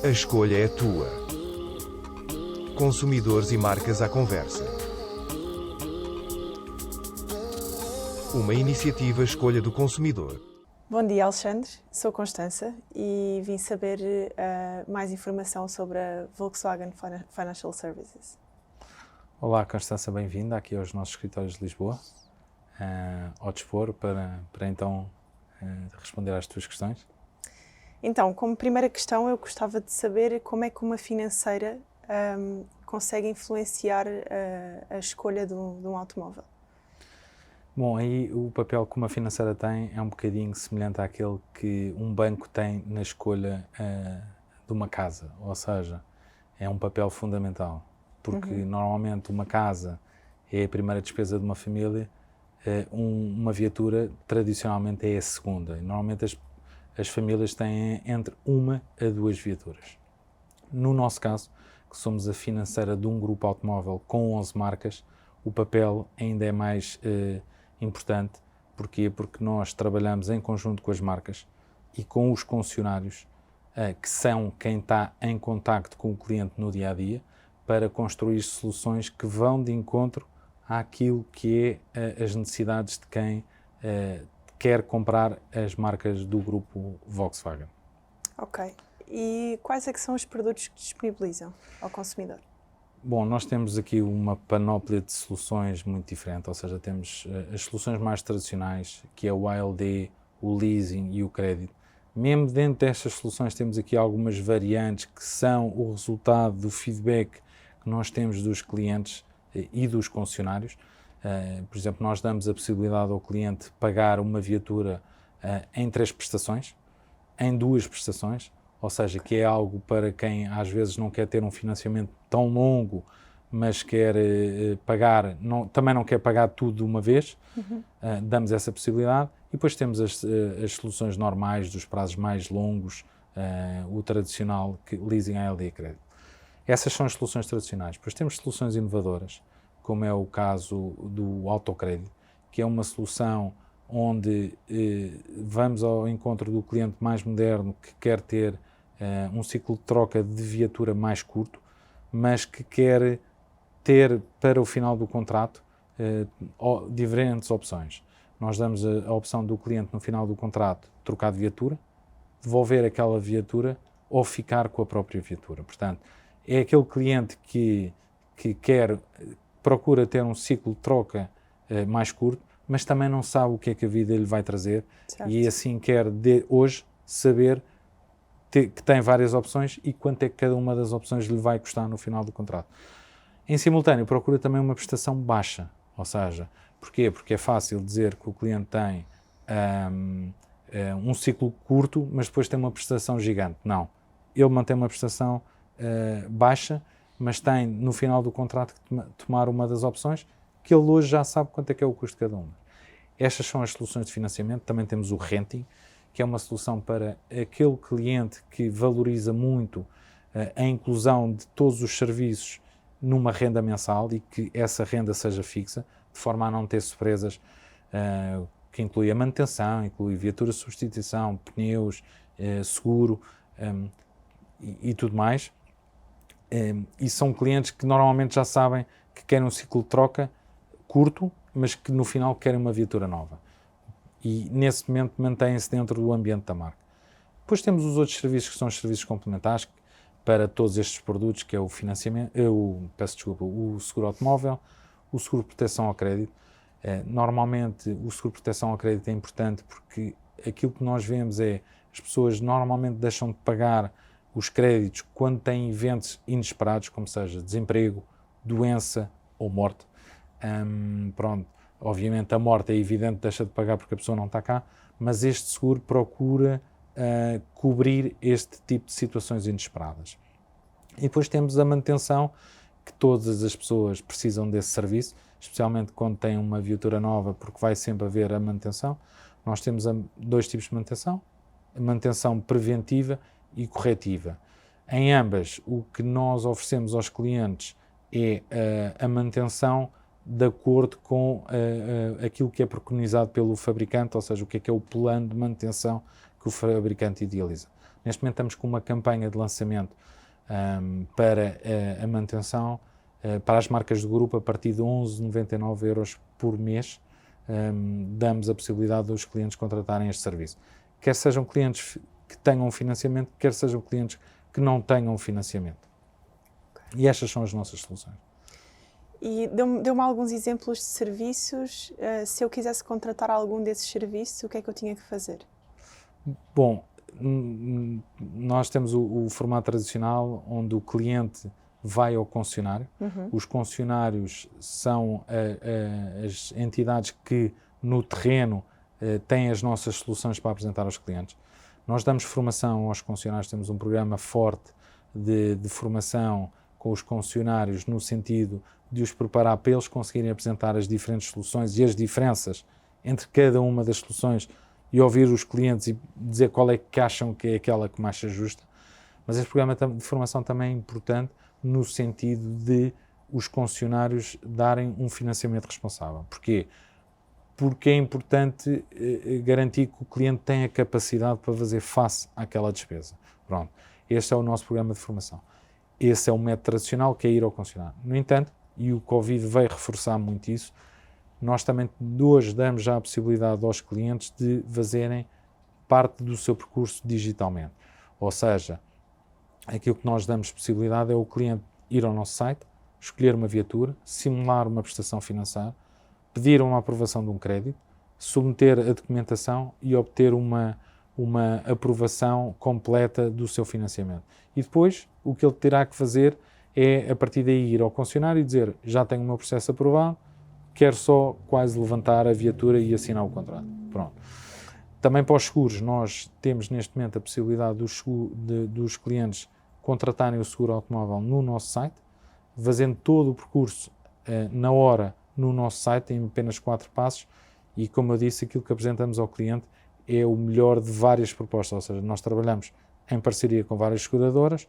A escolha é tua. Consumidores e marcas à conversa. Uma iniciativa Escolha do Consumidor. Bom dia, Alexandre. Sou Constança e vim saber mais informação sobre a Volkswagen Financial Services. Olá, Constança, bem-vinda aqui aos nossos escritórios de Lisboa, ao dispor para então responder às tuas questões. Então, como primeira questão, eu gostava de saber como é que uma financeira consegue influenciar a escolha de um automóvel. Bom, aí o papel que uma financeira tem é um bocadinho semelhante àquele que um banco tem na escolha de uma casa, ou seja, é um papel fundamental, porque normalmente uma casa é a primeira despesa de uma família, uma viatura tradicionalmente é a segunda, e normalmente as famílias têm entre uma a duas viaturas. No nosso caso, que somos a financeira de um grupo automóvel com 11 marcas, o papel ainda é mais importante. Porquê? Porque nós trabalhamos em conjunto com as marcas e com os concessionários, que são quem está em contacto com o cliente no dia-a-dia, para construir soluções que vão de encontro àquilo que é as necessidades de quem quer comprar as marcas do grupo Volkswagen. Ok. E quais é que são os produtos que disponibilizam ao consumidor? Bom, nós temos aqui uma panóplia de soluções muito diferente, ou seja, temos as soluções mais tradicionais, que é o ALD, o leasing e o crédito. Mesmo dentro destas soluções temos aqui algumas variantes que são o resultado do feedback que nós temos dos clientes e dos concessionários. Por exemplo, nós damos a possibilidade ao cliente pagar uma viatura em 3 prestações, em 2 prestações, ou seja, que é algo para quem às vezes não quer ter um financiamento tão longo, mas quer pagar, também não quer pagar tudo de uma vez, damos essa possibilidade. E depois temos as soluções normais, dos prazos mais longos, o tradicional leasing, ALD e crédito. Essas são as soluções tradicionais. Depois temos soluções inovadoras, como é o caso do autocrédito, que é uma solução onde vamos ao encontro do cliente mais moderno que quer ter um ciclo de troca de viatura mais curto, mas que quer ter para o final do contrato diferentes opções. Nós damos a opção do cliente no final do contrato trocar de viatura, devolver aquela viatura ou ficar com a própria viatura. Portanto, é aquele cliente que procura ter um ciclo de troca mais curto, mas também não sabe o que é que a vida lhe vai trazer. Certo. E assim quer hoje saber que tem várias opções e quanto é que cada uma das opções lhe vai custar no final do contrato. Em simultâneo, procura também uma prestação baixa, ou seja, porquê? Porque é fácil dizer que o cliente tem um ciclo curto, mas depois tem uma prestação gigante. Não, ele mantém uma prestação baixa, mas tem no final do contrato que tomar uma das opções que ele hoje já sabe quanto é que é o custo de cada uma. Estas são as soluções de financiamento. Também temos o renting, que é uma solução para aquele cliente que valoriza muito a inclusão de todos os serviços numa renda mensal e que essa renda seja fixa, de forma a não ter surpresas, que inclui a manutenção, inclui viatura de substituição, pneus, seguro e tudo mais. E são clientes que normalmente já sabem que querem um ciclo de troca curto, mas que no final querem uma viatura nova. E nesse momento mantêm-se dentro do ambiente da marca. Depois temos os outros serviços que são os serviços complementares para todos estes produtos, que é o financiamento, o seguro automóvel, o seguro de proteção ao crédito. Normalmente o seguro de proteção ao crédito é importante porque aquilo que nós vemos é as pessoas normalmente deixam de pagar os créditos quando têm eventos inesperados, como seja desemprego, doença ou morte. Pronto, obviamente a morte é evidente, deixa de pagar porque a pessoa não está cá, mas este seguro procura cobrir este tipo de situações inesperadas. E depois temos a manutenção, que todas as pessoas precisam desse serviço, especialmente quando têm uma viatura nova, porque vai sempre haver a manutenção. Nós temos 2 tipos de manutenção, a manutenção preventiva e corretiva. Em ambas, o que nós oferecemos aos clientes é a manutenção de acordo com aquilo que é preconizado pelo fabricante, ou seja, o que é o plano de manutenção que o fabricante idealiza. Neste momento estamos com uma campanha de lançamento para a manutenção para as marcas do grupo a partir de 11,99 euros por mês. Damos a possibilidade dos clientes contratarem este serviço. Quer sejam clientes que tenham financiamento, quer sejam clientes que não tenham financiamento. E estas são as nossas soluções. E deu-me alguns exemplos de serviços. Se eu quisesse contratar algum desses serviços, o que é que eu tinha que fazer? Bom, nós temos o formato tradicional onde o cliente vai ao concessionário. Os concessionários são as entidades que no terreno têm as nossas soluções para apresentar aos clientes. Nós damos formação aos concessionários, temos um programa forte de formação com os concessionários no sentido de os preparar para eles conseguirem apresentar as diferentes soluções e as diferenças entre cada uma das soluções e ouvir os clientes e dizer qual é que acham que é aquela que mais se ajusta. Mas este programa de formação também é importante no sentido de os concessionários darem um financiamento responsável. Porquê? Porque é importante garantir que o cliente tem a capacidade para fazer face àquela despesa. Pronto, este é o nosso programa de formação. Esse é o método tradicional, que é ir ao concessionário. No entanto, e o Covid veio reforçar muito isso, nós também hoje damos já a possibilidade aos clientes de fazerem parte do seu percurso digitalmente. Ou seja, aquilo que nós damos possibilidade é o cliente ir ao nosso site, escolher uma viatura, simular uma prestação financeira, pedir uma aprovação de um crédito, submeter a documentação e obter uma aprovação completa do seu financiamento. E depois, o que ele terá que fazer é, a partir daí, ir ao concessionário e dizer: já tenho o meu processo aprovado, quero só quase levantar a viatura e assinar o contrato. Pronto. Também para os seguros, nós temos neste momento a possibilidade dos clientes contratarem o seguro automóvel no nosso site, fazendo todo o percurso na hora no nosso site, em apenas 4 passos, e como eu disse, aquilo que apresentamos ao cliente é o melhor de várias propostas, ou seja, nós trabalhamos em parceria com várias seguradoras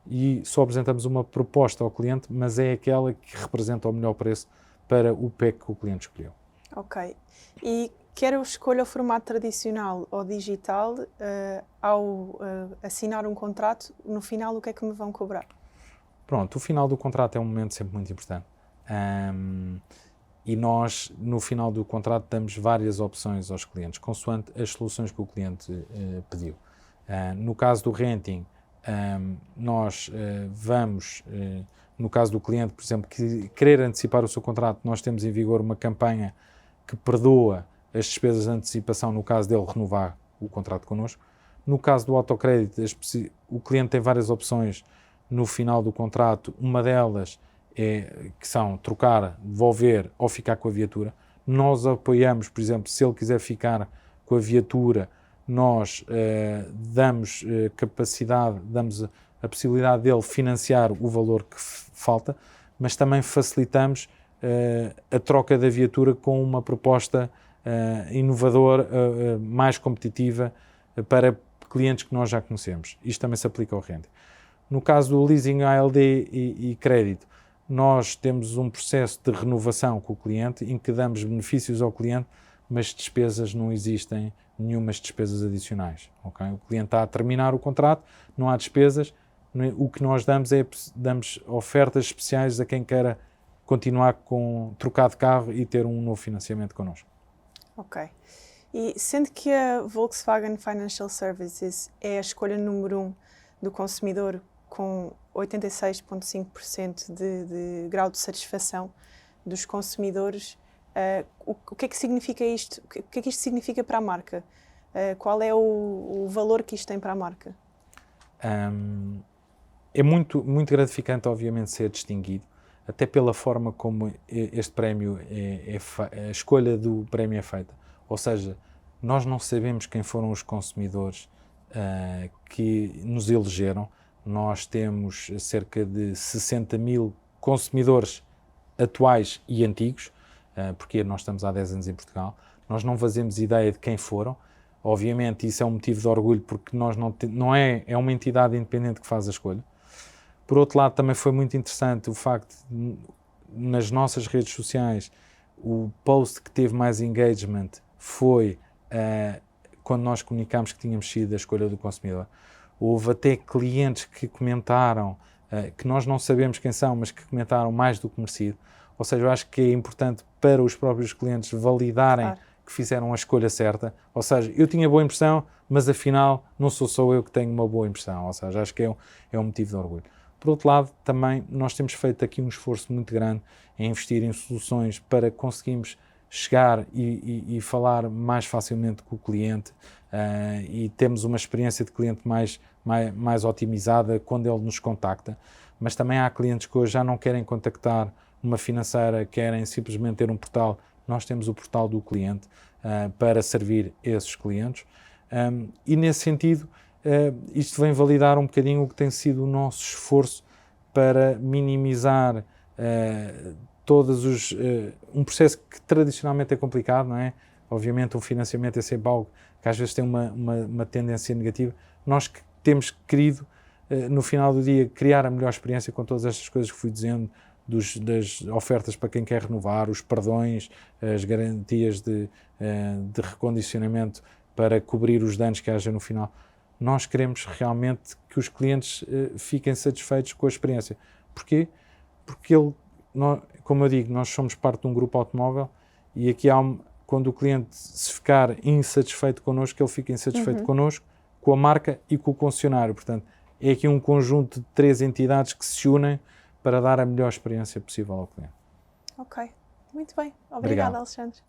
e só apresentamos uma proposta ao cliente, mas é aquela que representa o melhor preço para o PEC que o cliente escolheu. Ok. E quer eu escolha o formato tradicional ou digital, ao assinar um contrato, no final o que é que me vão cobrar? Pronto, o final do contrato é um momento sempre muito importante. E nós, no final do contrato, damos várias opções aos clientes, consoante as soluções que o cliente pediu. No caso do renting, nós vamos, no caso do cliente, por exemplo, que querer antecipar o seu contrato, nós temos em vigor uma campanha que perdoa as despesas de antecipação no caso dele renovar o contrato connosco. No caso do autocrédito, o cliente tem várias opções no final do contrato, uma delas que são trocar, devolver ou ficar com a viatura. Nós apoiamos, por exemplo, se ele quiser ficar com a viatura, nós damos capacidade, damos a possibilidade dele financiar o valor que falta, mas também facilitamos a troca da viatura com uma proposta inovadora, mais competitiva para clientes que nós já conhecemos. Isto também se aplica ao renting. No caso do leasing ALD e crédito, nós temos um processo de renovação com o cliente em que damos benefícios ao cliente, mas despesas não existem, nenhumas despesas adicionais. Okay? O cliente está a terminar o contrato, não há despesas, o que nós damos ofertas especiais a quem queira continuar com trocar de carro e ter um novo financiamento connosco. Ok. E sendo que a Volkswagen Financial Services é a escolha número 1 do consumidor, com 86,5% de grau de satisfação dos consumidores, o que é que significa isto? O que é que isto significa para a marca? Qual é o valor que isto tem para a marca? É muito, muito gratificante, obviamente, ser distinguido, até pela forma como este prémio a escolha do prémio é feita. Ou seja, nós não sabemos quem foram os consumidores que nos elegeram. Nós temos cerca de 60 mil consumidores atuais e antigos, porque nós estamos há 10 anos em Portugal. Nós não fazemos ideia de quem foram. Obviamente, isso é um motivo de orgulho, porque nós não é uma entidade independente que faz a escolha. Por outro lado, também foi muito interessante o facto de, nas nossas redes sociais, o post que teve mais engagement foi quando nós comunicámos que tínhamos sido a escolha do consumidor. Houve até clientes que comentaram, que nós não sabemos quem são, mas que comentaram mais do que merecido. Ou seja, eu acho que é importante para os próprios clientes validarem que fizeram a escolha certa. Ou seja, eu tinha boa impressão, mas afinal não sou só eu que tenho uma boa impressão. Ou seja, acho que é um motivo de orgulho. Por outro lado, também nós temos feito aqui um esforço muito grande em investir em soluções para conseguirmos chegar e falar mais facilmente com o cliente e temos uma experiência de cliente mais otimizada quando ele nos contacta. Mas também há clientes que hoje já não querem contactar uma financeira, querem simplesmente ter um portal. Nós temos o portal do cliente para servir esses clientes e nesse sentido isto vem validar um bocadinho o que tem sido o nosso esforço para minimizar um processo que tradicionalmente é complicado, não é? Obviamente um financiamento é sempre algo que às vezes tem uma tendência negativa. Nós que temos querido, no final do dia, criar a melhor experiência com todas estas coisas que fui dizendo, das ofertas para quem quer renovar, os perdões, as garantias de recondicionamento para cobrir os danos que haja no final. Nós queremos realmente que os clientes fiquem satisfeitos com a experiência. Porquê? Porque como eu digo, nós somos parte de um grupo automóvel e aqui quando o cliente se ficar insatisfeito connosco, ele fica insatisfeito connosco, com a marca e com o concessionário. Portanto, é aqui um conjunto de 3 entidades que se unem para dar a melhor experiência possível ao cliente. Ok, muito bem. Obrigada, Alexandre.